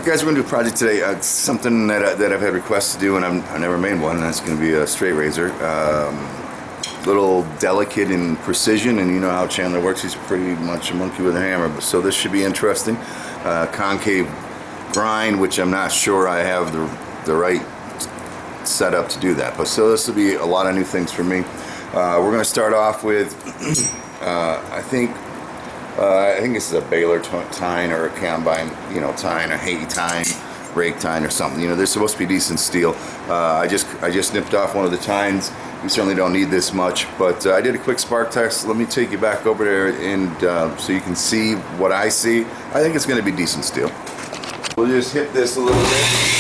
Alright guys, we're going to do a project today. It's something that I've had requests to do, and I've never made one, and that's going to be a straight razor. Little delicate in precision, and you know how Chandler works, he's pretty much a monkey with a hammer, so this should be interesting. Concave grind, which I'm not sure I have the right setup to do that, but so this will be a lot of new things for me. We're going to start off with I think this is a baler tine or a combine, tine, a hay tine, rake tine or something. They're supposed to be decent steel. I just nipped off one of the tines. We certainly don't need this much, but I did a quick spark test. Let me take you back over there and so you can see what I see. I think it's going to be decent steel. We'll just hit this a little bit.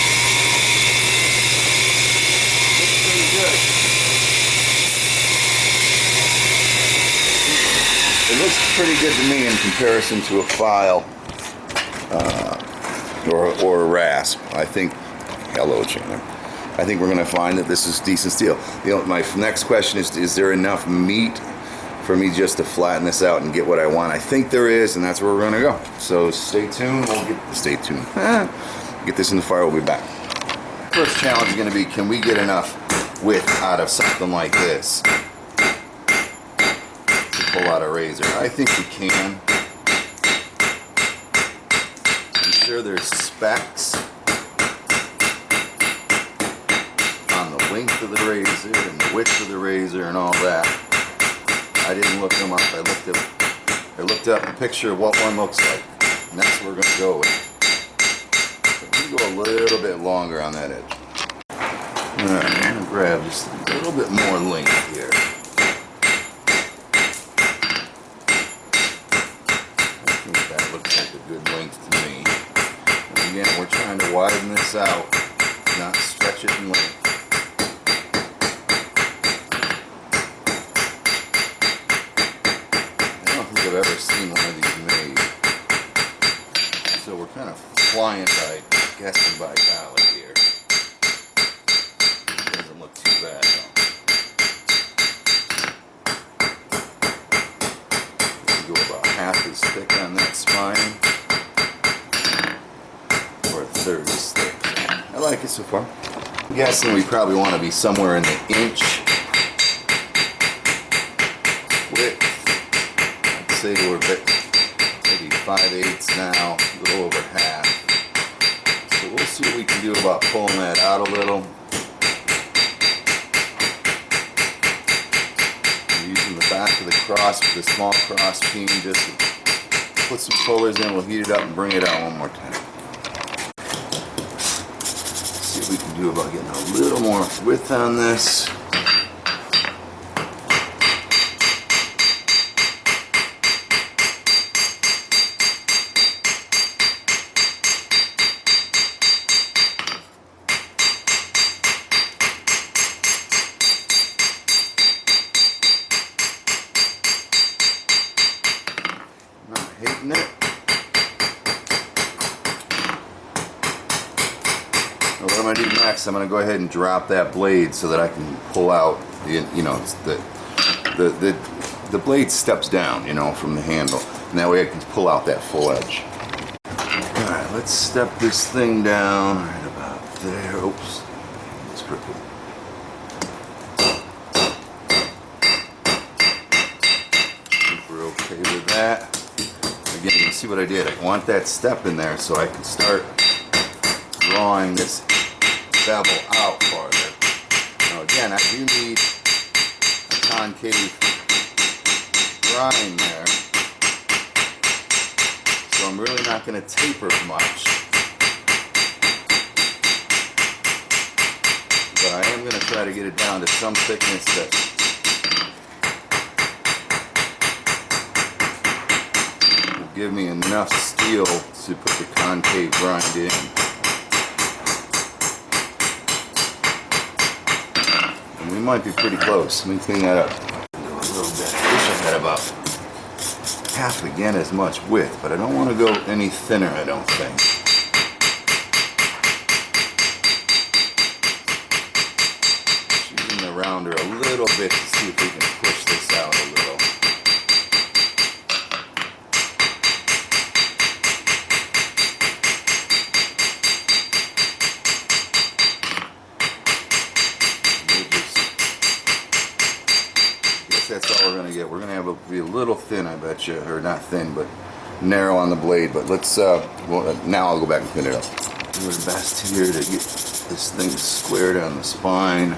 It looks pretty good to me in comparison to a file or a rasp. I think, hello Chandler, I think we're going to find that this is decent steel. My next question is there enough meat for me just to flatten this out and get what I want? I think there is, and that's where we're going to go. So stay tuned. Get this in the fire, we'll be back. First challenge is going to be, can we get enough width out of something like this? Pull out a razor. I think we can. I'm sure there's specs on the length of the razor and the width of the razor and all that. I didn't look them up. I looked up a picture of what one looks like, and that's what we're going to go with. So we go a little bit longer on that edge. Alright, I'm going to grab just a little bit more length here. Again, we're trying to widen this out, not stretch it in length. I don't think I've ever seen one of these made. So we're kind of flying by, guessing by golly here. It doesn't look too bad though. We go about half as thick on that spine. Third is thick. I like it so far. I'm guessing we probably want to be somewhere in the inch width. I'd say we're maybe 5/8 now, a little over half. So we'll see what we can do about pulling that out a little. I'm using the back of the cross with the small cross peen just to put some pullers in. We'll heat it up and bring it out one more time. We can do about getting a little more width on this. Not hating it. What I'm going to do next, I'm going to go ahead and drop that blade so that I can pull out the blade steps down, from the handle, and that way I can pull out that full edge. Alright, let's step this thing down right about there. Oops, it's crooked. I think we're okay with that. Again, you can see what I did. I want that step in there so I can start drawing this bevel out farther. Now again, I do need a concave grind there, so I'm really not going to taper much, but I am going to try to get it down to some thickness that will give me enough steel to put the concave grind in. We might be pretty close. Let me clean that up a little bit. I wish I had about half again as much width, but I don't want to go any thinner, I don't think. Just using the rounder a little bit to see if we can push this out a little. yet. We're gonna have to be a little thin, I bet you, or not thin, but narrow on the blade. But let's. Well, now I'll go back and pin it up. Do our best here to get this thing squared on the spine.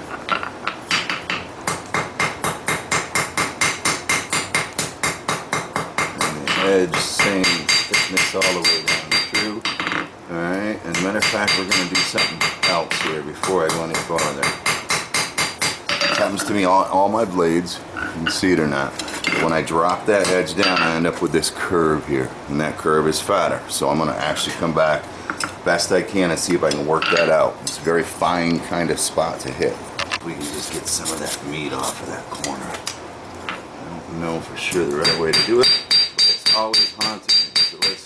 And the edge, same thickness all the way down through. All right. And matter of fact, we're gonna do something else here before I go any farther. This happens to me all my blades. You can see it or not. When I drop that edge down, I end up with this curve here, and that curve is fatter. So I'm gonna actually come back best I can and see if I can work that out. It's a very fine kind of spot to hit. We can just get some of that meat off of that corner. I don't know for sure the right way to do it, but it's always haunted me. So let's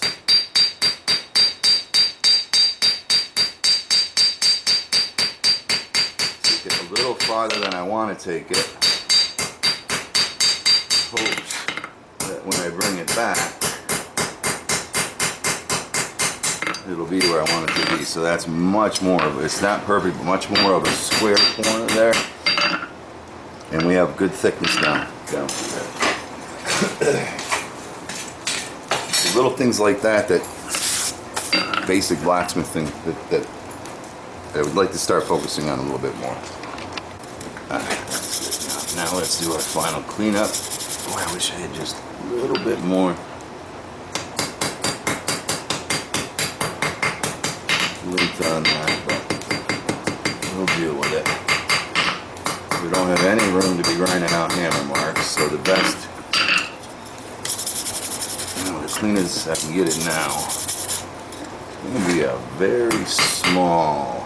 take it a little farther than I want to take it. Hopes that when I bring it back, it'll be where I want it to be. So that's much more of, it's not perfect, but much more of a square corner there. And we have good thickness down through there. So little things like that, basic blacksmithing that I would like to start focusing on a little bit more. That's good. Now let's do our final cleanup. Boy, I wish I had just a little bit more length on that, but we'll deal with it. We don't have any room to be grinding out hammer marks, so the best, the cleanest I can get it now, it's going to be a very small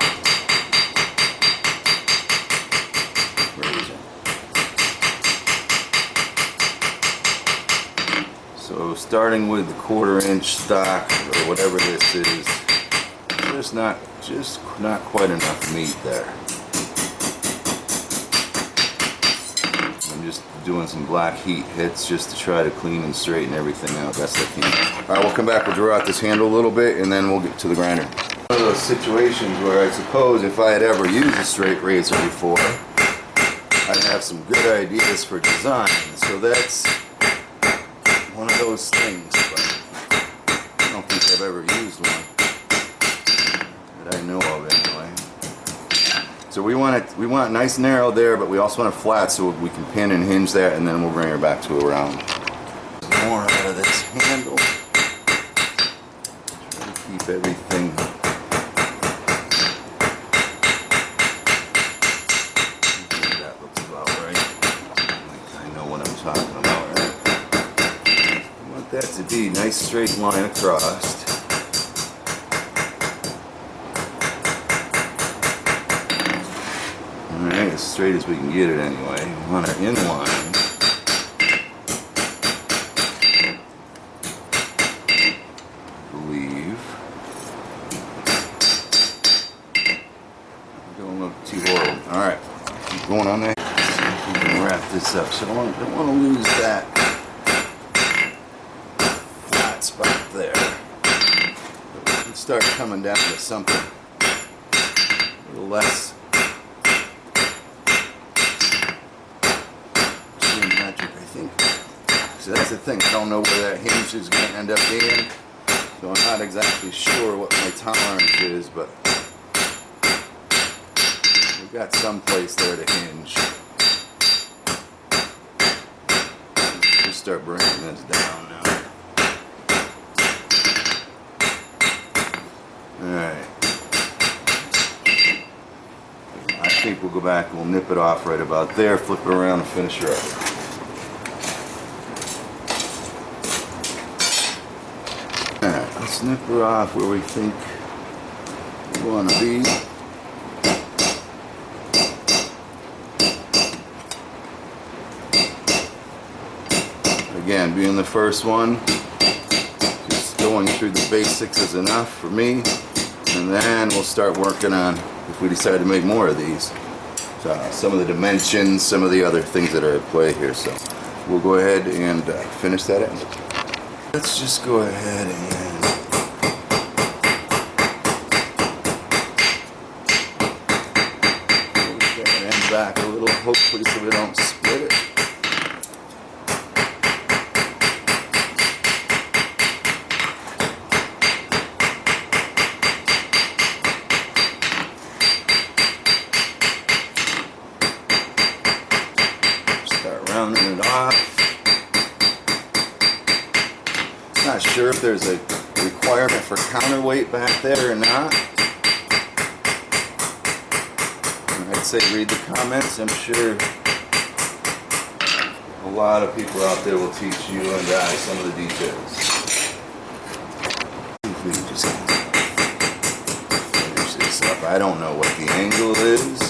razor. So starting with the 1/4 inch stock or whatever this is, just not quite enough meat there. I'm just doing some black heat hits just to try to clean and straighten everything out best I can. Alright, we'll come back, we'll draw out this handle a little bit, and then we'll get to the grinder. One of those situations where I suppose if I had ever used a straight razor before, I'd have some good ideas for design. So that's one of those things, but I don't think I've ever used one that I know of anyway. So we want it nice and narrow there, but we also want it flat so we can pin and hinge that, and then we'll bring her back to a round. More out of this handle. Try to keep everything. That looks about right. I know what I'm talking about, right? I want that to be a nice straight line across. Alright, as straight as we can get it anyway. We want our inline. I believe. Don't look too horrible. Alright, keep going on there. See if we can wrap this up. So I don't want to lose that flat spot there. But we can start coming down to something a little less so that's the thing, I don't know where that hinge is going to end up being, so I'm not exactly sure what my tolerance is, but we've got some place there to hinge. Let's just start bringing this down now. Alright. I think we'll go back and we'll nip it off right about there, flip it around and finish her up. Let's snip her off where we think we want to be. Again, being the first one, just going through the basics is enough for me, and then we'll start working on, if we decide to make more of these, some of the dimensions, some of the other things that are at play here. So we'll go ahead and finish that end. Let's just go ahead and push that end back a little, hopefully so we don't split it. there's a requirement for counterweight back there or not. I'd say read the comments. I'm sure a lot of people out there will teach you and I some of the details. If we can just finish this up. I don't know what the angle is.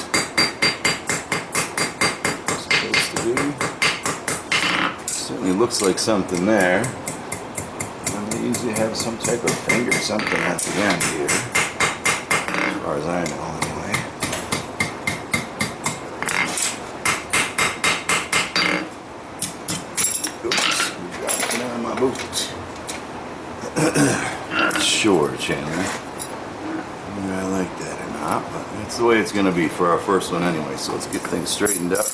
It's supposed to be. Certainly looks like something there. And they usually have some type of finger, something at the end here. As far as I know. Not sure, Chandler, whether I like that or not, but that's the way it's going to be for our first one anyway. So let's get things straightened up,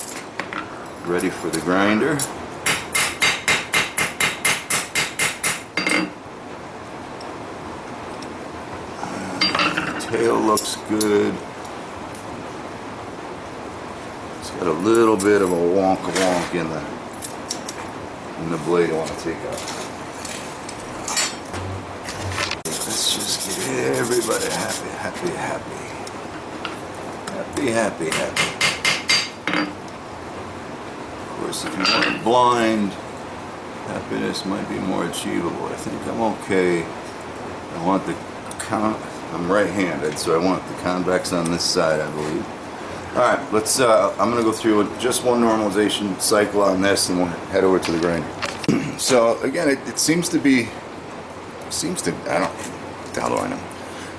ready for the grinder. The tail looks good. It's got a little bit of a wonk in the blade I want to take out. Let's just get everybody happy. Of course, if you want blind, happiness might be more achievable. I think I'm okay. I want I'm right-handed, so I want the convex on this side, I believe. Alright, let's, I'm going to go through just one normalization cycle on this and we'll head over to the grinder. So, again, it seems to be, how do I know?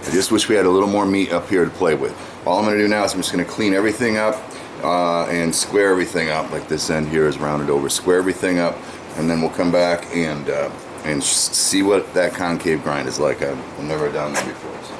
I just wish we had a little more meat up here to play with. All I'm going to do now is I'm just going to clean everything up and square everything up, like this end here is rounded over. Square everything up, and then we'll come back and see what that concave grind is like. I've never done that before. So.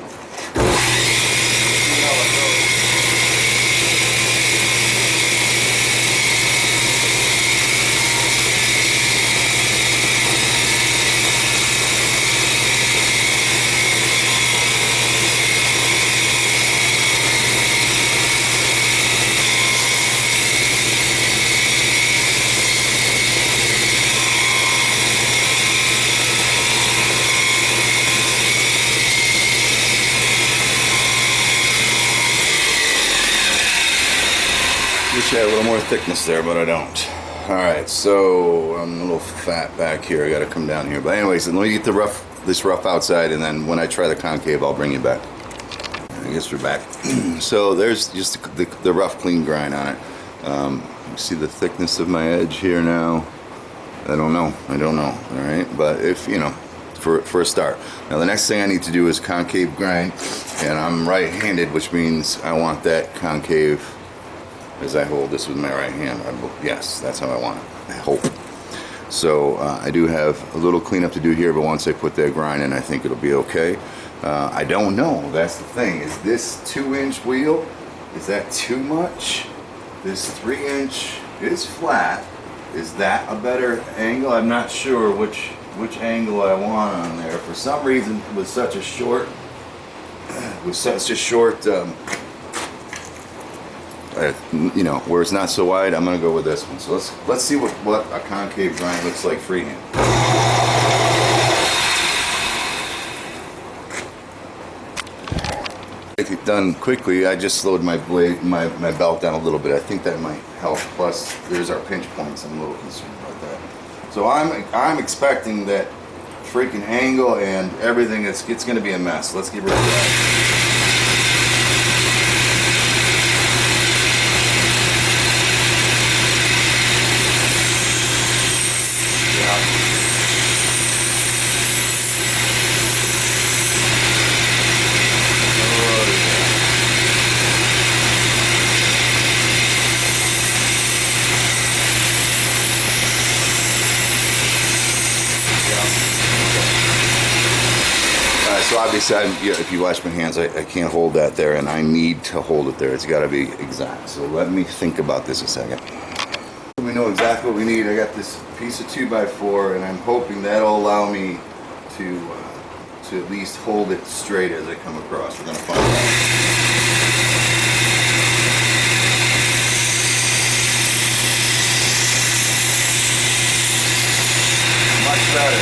Wish I had a little more thickness there, but I don't. Alright, so I'm a little fat back here. I gotta come down here. But anyways, let me get this rough outside, and then when I try the concave, I'll bring you back. I guess we're back. So there's just the rough, clean grind on it. You see the thickness of my edge here now? I don't know. Alright, but if, you know, for a start. Now the next thing I need to do is concave grind, and I'm right-handed, which means I want that concave as I hold this with my right hand. Yes, that's how I want it, I hope. So I do have a little cleanup to do here, but once I put that grind in, I think it'll be okay. I don't know, that's the thing. Is this 2-inch wheel, is that too much? This 3-inch is flat. Is that a better angle? I'm not sure which angle I want on there. For some reason, with such a short, you know, where it's not so wide, I'm gonna go with this one. So let's see what a concave grind looks like freehand. If it's done quickly, I just slowed my belt down a little bit. I think that might help. Plus, there's our pinch points. I'm a little concerned about that. So I'm expecting that freaking angle and everything. It's gonna be a mess. Let's get rid of that. So obviously, if you watch my hands, I can't hold that there, and I need to hold it there. It's got to be exact. So let me think about this a second. We know exactly what we need. I got this piece of 2x4, and I'm hoping that'll allow me to at least hold it straight as I come across. We're going to find out. Much better.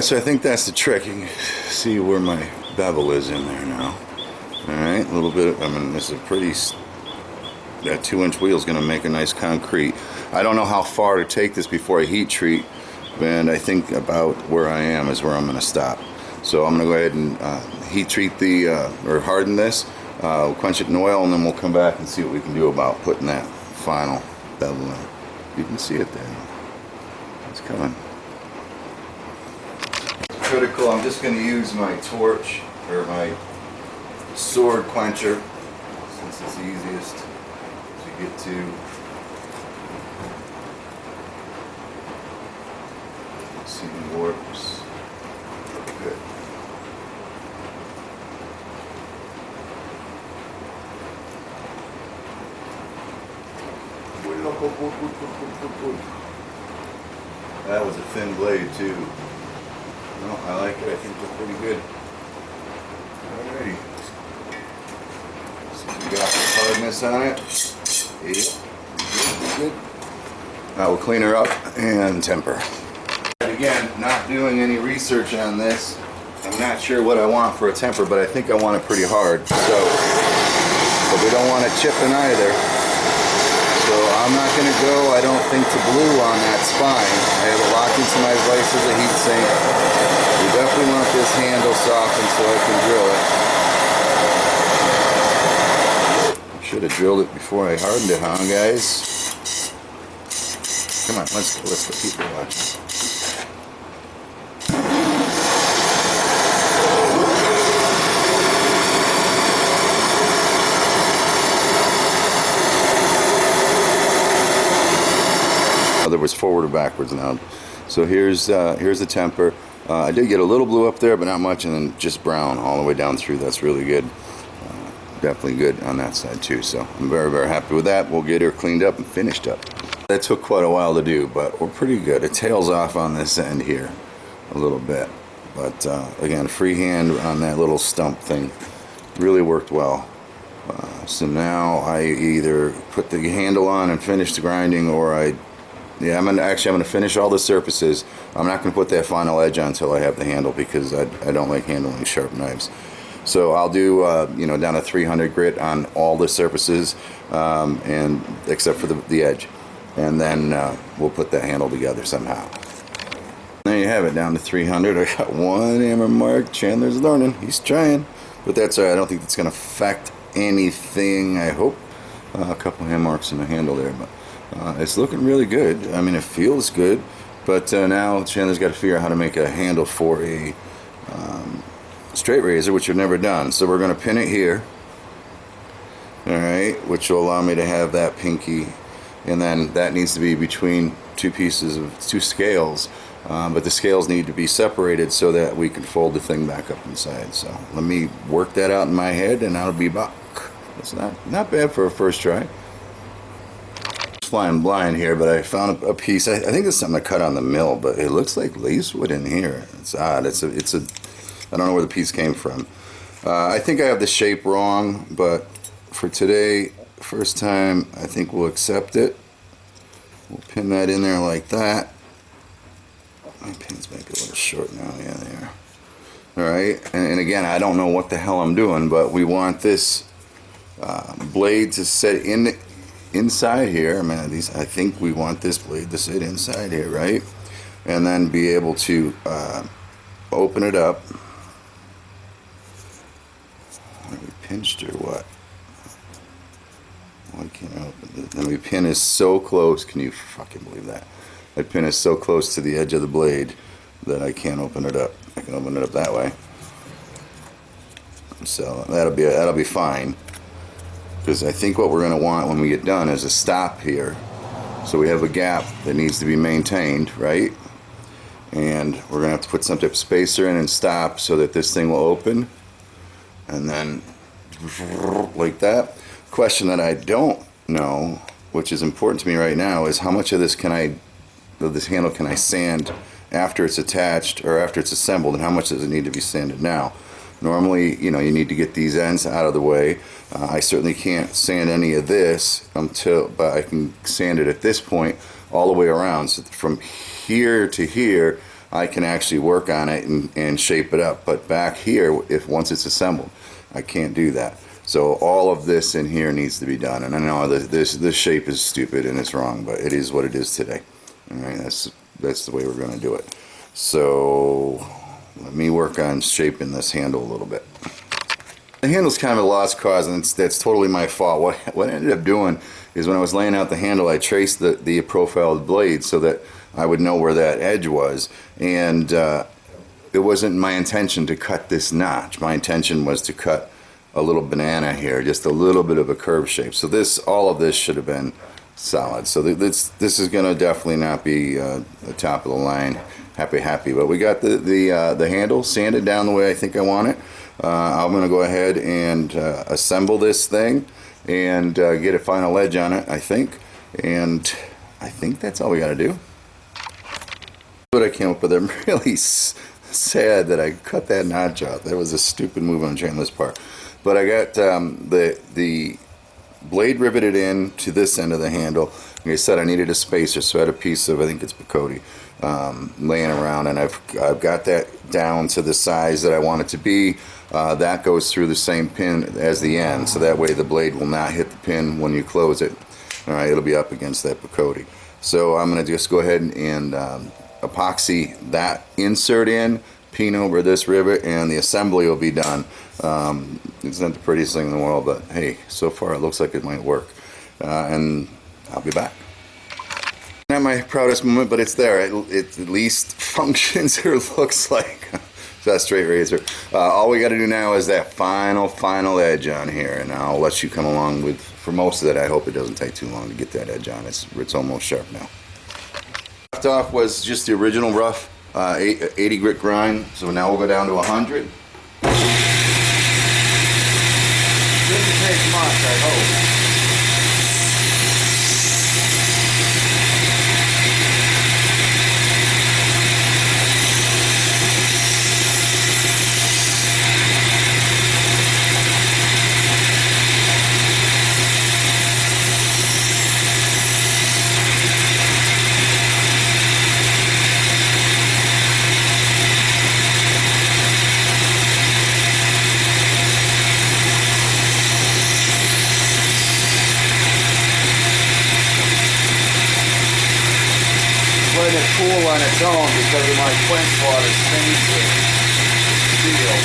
Alright, so I think that's the trick. You can see where my bevel is in there now. Alright, a little bit, I mean, this is a pretty, that 2-inch wheel is going to make a nice concrete. I don't know how far to take this before I heat treat, and I think about where I am is where I'm going to stop. So I'm going to go ahead and heat treat the, or harden this, we'll quench it in oil, and then we'll come back and see what we can do about putting that final bevel in. You can see it there. It's coming. Critical. I'm just going to use my torch or my sword quencher since it's easiest to get to. See the warps. Good. That was a thin blade too. No, I like it. I think it's pretty good. Alrighty. So we got the hardness on it. Yep. Good. Now we'll clean her up and temper. Again, not doing any research on this. I'm not sure what I want for a temper, but I think I want it pretty hard. So, but we don't want it chipping either. So I'm not going to go, I don't think, to blue on that spine. I have it locked into my vise as a heat sink. We definitely want this handle softened so I can drill it. Should have drilled it before I hardened it, huh, guys? Come on, let's go, people watching. Other was forward or backwards now. So here's the temper. I did get a little blue up there, but not much, and then just brown all the way down through. That's really good. Definitely good on that side too. So I'm very, very happy with that. We'll get her cleaned up and finished up. That took quite a while to do, but we're pretty good. It tails off on this end here a little bit, but again, freehand on that little stump thing really worked well. So now I either put the handle on and finish the grinding, or I'm gonna finish all the surfaces. I'm not gonna put that final edge on until I have the handle, because I don't like handling sharp knives. So I'll do down to 300 grit on all the surfaces, and except for the edge, and then we'll put that handle together somehow. There you have it, down to 300. I got one hammer mark. Chandler's learning. He's trying, but that's all right. I don't think that's gonna affect anything. I hope a couple hand marks in the handle there, but. It's looking really good. I mean, it feels good, but now Chandler's got to figure out how to make a handle for a straight razor, which we've never done. So we're going to pin it here, all right, which will allow me to have that pinky, and then that needs to be between two scales, but the scales need to be separated so that we can fold the thing back up inside. So let me work that out in my head, and I'll be back. It's not bad for a first try. Flying blind here, but I found a piece. I think it's something I cut on the mill, but it looks like lacewood in here. It's odd. It's a I don't know where the piece came from. I think I have the shape wrong, but for today, first time, I think we'll accept it. We'll pin that in there like that. My pins might be a little short now. Yeah, they are. All right, and again, I don't know what the hell I'm doing, but we want this blade to sit inside here. I mean, I think we want this blade to sit inside here, right? And then be able to open it up. Are we pinched or what? Why can't I open it? And my pin is so close. Can you fucking believe that? My pin is so close to the edge of the blade that I can't open it up. I can open it up that way. So that'll be fine. Because I think what we're going to want when we get done is a stop here. So we have a gap that needs to be maintained, right? And we're going to have to put some type of spacer in and stop so that this thing will open. And then, like that. Question that I don't know, which is important to me right now, is how much of this handle can I sand after it's attached or after it's assembled, and how much does it need to be sanded now? Normally, you need to get these ends out of the way. I certainly can't sand any of this but I can sand it at this point all the way around. So from here to here, I can actually work on it and shape it up. But back here, if once it's assembled, I can't do that. So all of this in here needs to be done. And I know this shape is stupid and it's wrong, but it is what it is today. All right, that's the way we're going to do it. So let me work on shaping this handle a little bit. The handle's kind of a lost cause, and that's totally my fault. What I ended up doing is when I was laying out the handle, I traced the profile of the blade so that I would know where that edge was. And it wasn't my intention to cut this notch. My intention was to cut a little banana here, just a little bit of a curve shape. So all of this should have been solid. So this is going to definitely not be the top of the line. Happy. But we got the handle sanded down the way I think I want it. I'm going to go ahead and assemble this thing and get a final edge on it, I think. And I think that's all we got to do. What I came up with, I'm really sad that I cut that notch out. That was a stupid move on Chandler's part. But I got the blade riveted in to this end of the handle. Like I said, I needed a spacer, so I had a piece of, I think it's Bacote, laying around, and I've got that down to the size that I want it to be. That goes through the same pin as the end, so that way the blade will not hit the pin when you close it. All right, it'll be up against that Bacote. So I'm going to just go ahead and epoxy that insert in, pin over this rivet, and the assembly will be done. It's not the prettiest thing in the world, but hey, so far it looks like it might work. And I'll be back. Not my proudest moment, but it's there. It at least functions or looks like that straight razor. All we got to do now is that final edge on here, and I'll let you come along with for most of it. I hope it doesn't take too long to get that edge on. It's almost sharp now. Left off was just the original rough 80 grit grind, so now we'll go down to 100. Shouldn't take much, I hope. Letting it cool on its own because of my quench water stains the steel.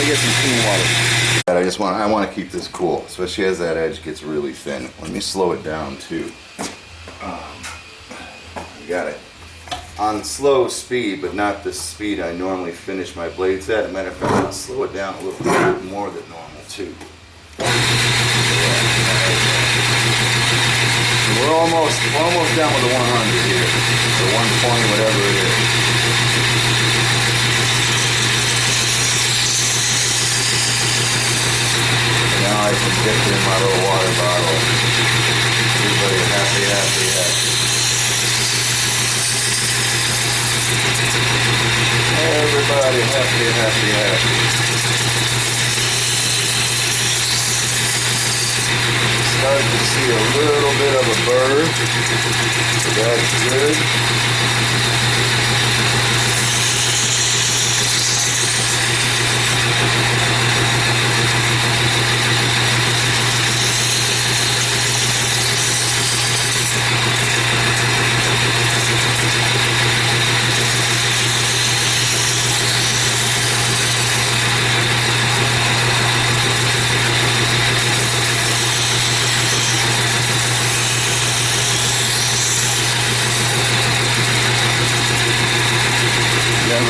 Get some clean water. I want to keep this cool, especially as that edge gets really thin. Let me slow it down too. Got it on slow speed, but not the speed I normally finish my blades at. As a matter of fact, I'll slow it down a little bit more than normal too. We're almost down with the 100 here, or 120, whatever it is. Now I can dip it in my little water bottle. Everybody happy. Everybody happy. Starting to see a little bit of a burr. So that's good.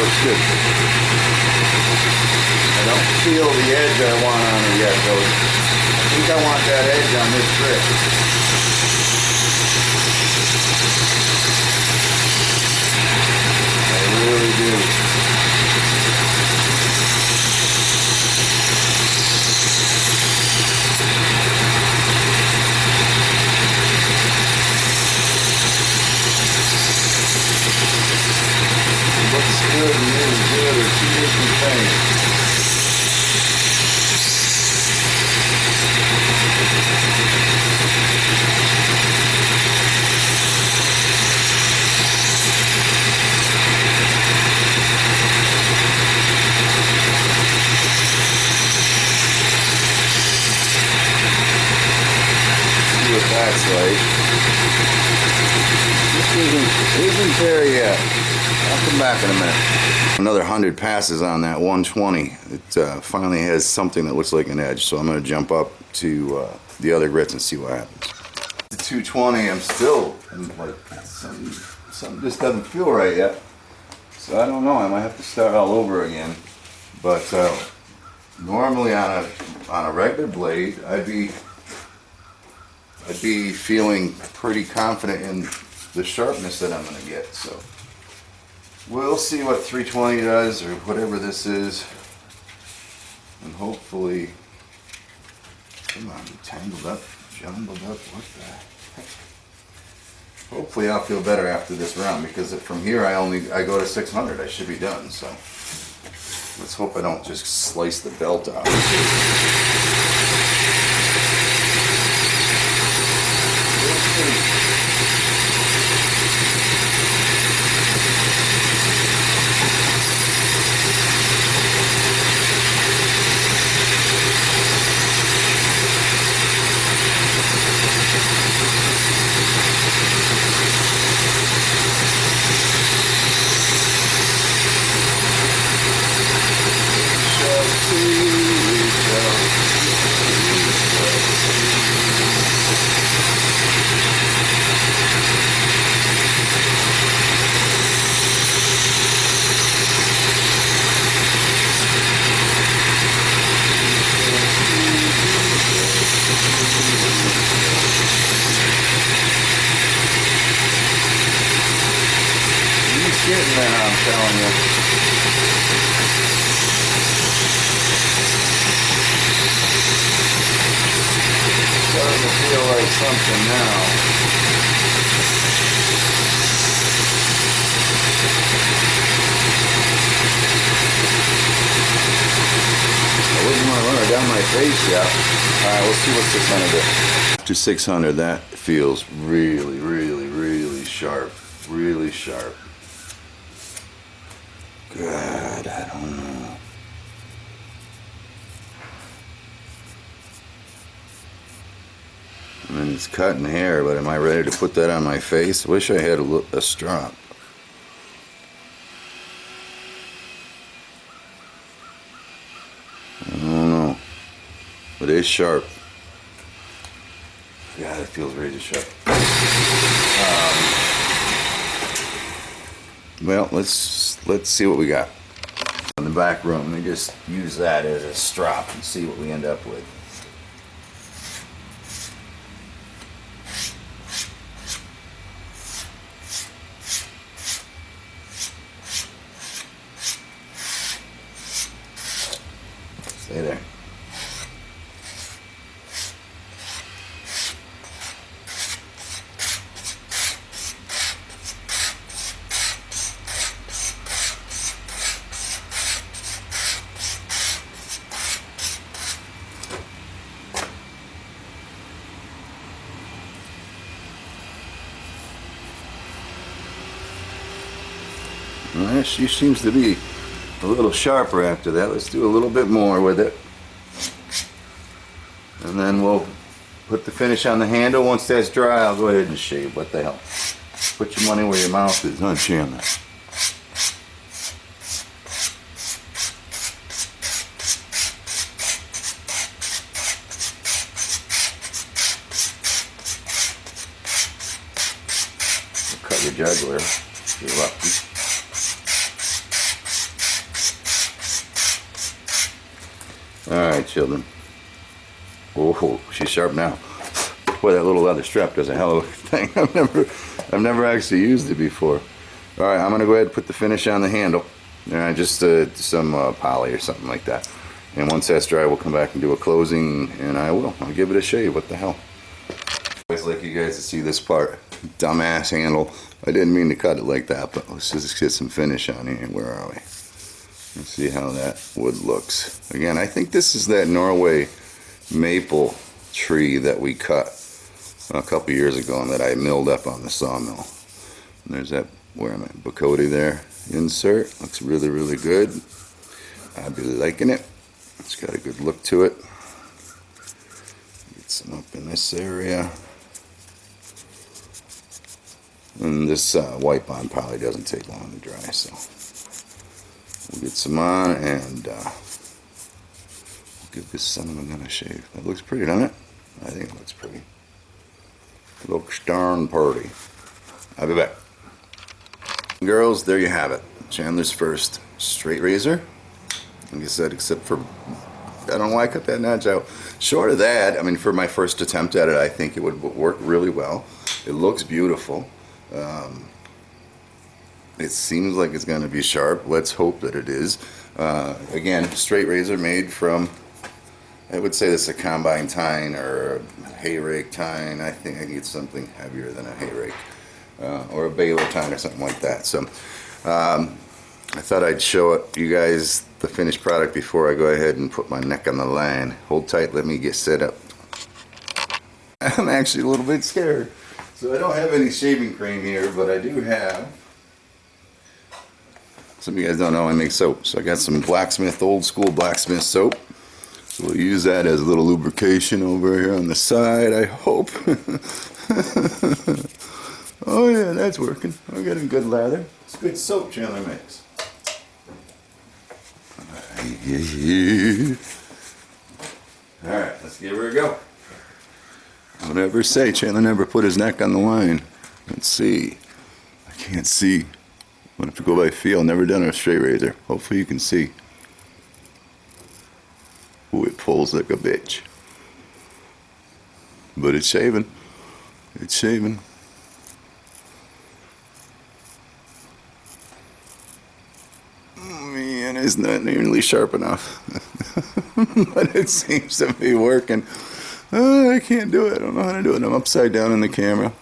looks good. I don't feel the edge I want on it yet, though. I think I want that edge on this grit. I really do. Looks good and is good are two different things. See what that's like. This isn't there yet. I'll come back in a minute. Another 100 passes on that 120. It finally has something that looks like an edge, so I'm going to jump up to the other grits and see what happens. The 220, I'm still like something just doesn't feel right yet. So I don't know. I might have to start all over again. But normally on a regular blade, I'd be feeling pretty confident in the sharpness that I'm going to get. So we'll see what 320 does, or whatever this is, and hopefully, come on, tangled up, jumbled up, what the heck? Hopefully I'll feel better after this round, because from here I go to 600, I should be done, so let's hope I don't just slice the belt out. Getting there, I'm telling you. Starting to feel like something now. I wouldn't want to run it down my face yet. Alright, we'll see what 600 does. After 600, that feels really, really, really sharp. Really sharp. God, I don't know. I mean, it's cutting hair, but am I ready to put that on my face? Wish I had a strop. I don't know. But it's sharp. God, it feels really sharp. Well, let's see what we got. In the back room, we just use that as a strop and see what we end up with. Stay there. Well, she seems to be a little sharper after that. Let's do a little bit more with it. And then we'll put the finish on the handle. Once that's dry, I'll go ahead and shave. What the hell? Put your money where your mouth is, huh, Chandler? Cut your jugular if you're lucky. Alright, children. Oh, she's sharp now. Boy, that little leather strap does a hell of a thing. I've never actually used it before. Alright, I'm gonna go ahead and put the finish on the handle. Alright, just some poly or something like that. And once that's dry, we'll come back and do a closing, and I'll give it a shave. What the hell? I always like you guys to see this part. Dumbass handle. I didn't mean to cut it like that, but let's just get some finish on here. Where are we? Let's see how that wood looks. Again, I think this is that Norway maple tree that we cut a couple years ago and that I milled up on the sawmill. And there's that, where am I? Bacote there. Insert. Looks really, really good. I'd be liking it. It's got a good look to it. Get some up in this area. And this wipe on probably doesn't take long to dry, so we'll get some on and we'll give this son of a gun a shave. That looks pretty, doesn't it? I think it looks pretty. It looks darn pretty. I'll be back. Girls, there you have it. Chandler's first straight razor. Like I said, except for, I don't know why I cut that notch out. Short of that, I mean, for my first attempt at it, I think it would work really well. It looks beautiful. It seems like it's going to be sharp. Let's hope that it is. Again, straight razor made from, I would say this is a combine tine or a hay rake tine. I think it's something heavier than a hay rake. Or a baler tine or something like that. So I thought I'd show you guys the finished product before I go ahead and put my neck on the line. Hold tight, let me get set up. I'm actually a little bit scared. So I don't have any shaving cream here, but I do have, some of you guys don't know I make soap. So I got some Blacksmith, old school Blacksmith soap. So we'll use that as a little lubrication over here on the side, I hope. Oh yeah, that's working. We're getting good lather. It's good soap Chandler makes. Alright, let's give her a go. Don't ever say Chandler never put his neck on the line. Let's see. I can't see. I'm going to have to go by feel. Never done a straight razor. Hopefully you can see. Ooh, it pulls like a bitch. But it's shaving. It's shaving. Man, it's not nearly sharp enough. But it seems to be working. Oh, I can't do it. I don't know how to do it. I'm upside down in the camera.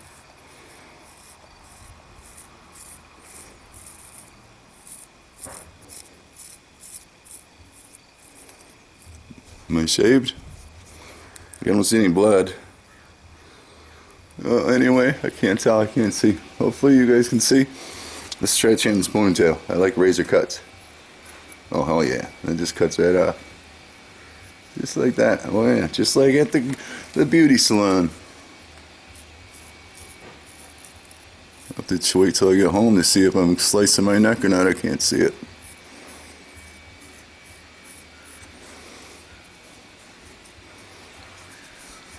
Am I shaved? I don't see any blood. Anyway, I can't tell. I can't see. Hopefully you guys can see. Let's try changing this ponytail. I like razor cuts. Oh, hell yeah. That just cuts right off. Just like that. Oh yeah, just like at the beauty salon. I'll have to wait till I get home to see if I'm slicing my neck or not. I can't see it.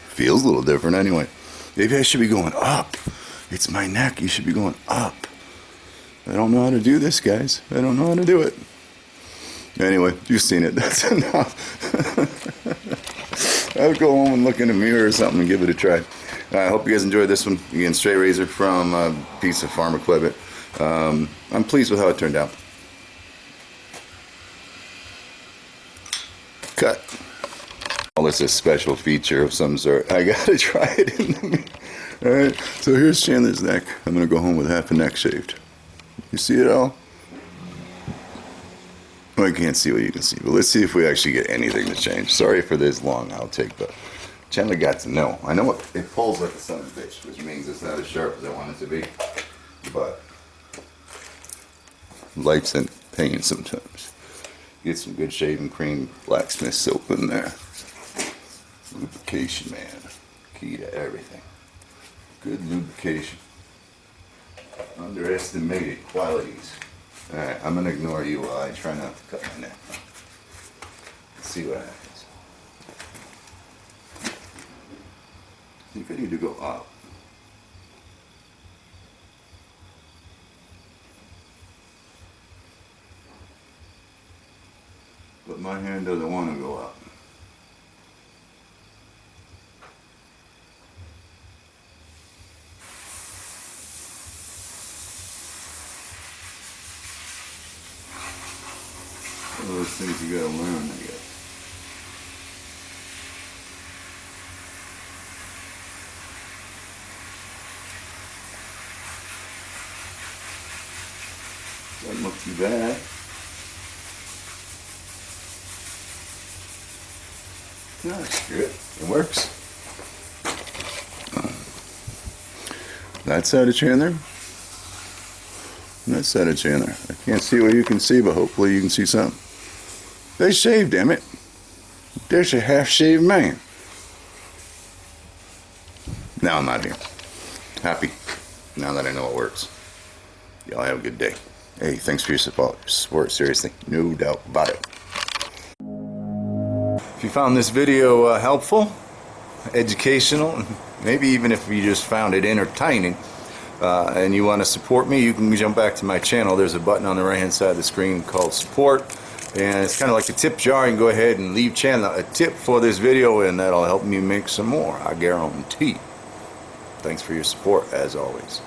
Feels a little different anyway. Maybe I should be going up. It's my neck. You should be going up. I don't know how to do this, guys. I don't know how to do it. Anyway, you've seen it. That's enough. I'll go home and look in the mirror or something and give it a try. I hope you guys enjoyed this one. Again, straight razor from a piece of farm equipment. I'm pleased with how it turned out. Cut. Well, it's a special feature of some sort. I gotta try it in the mirror. Alright, so here's Chandler's neck. I'm gonna go home with half a neck shaved. You see it all? Well, I can't see what you can see, but let's see if we actually get anything to change. Sorry for this long outtake, but Chandler got to know. I know it pulls like a son of a bitch, which means it's not as sharp as I want it to be. But life's in pain sometimes. Get some good shaving cream, Blacksmith soap in there. Lubrication, man. Key to everything. Good lubrication. Underestimated qualities. Alright, I'm going to ignore you while I try not to cut my neck. Let's see what happens. I think I need to go up. But my hand doesn't want to go up. One of those things you gotta learn, I guess. Doesn't look too bad. No, that's good. It works. That side of Chandler. And that side of Chandler. I can't see what you can see, but hopefully you can see something. They shaved, damn it. There's a half-shaved man. Now I'm out here. Happy. Now that I know it works. Y'all have a good day. Hey, thanks for your support. Seriously. No doubt about it. If you found this video helpful, educational, maybe even if you just found it entertaining, and you want to support me, you can jump back to my channel. There's a button on the right hand side of the screen called support, and it's kind of like a tip jar. You can go ahead and leave Chandler a tip for this video, and that'll help me make some more, I guarantee. Thanks for your support, as always.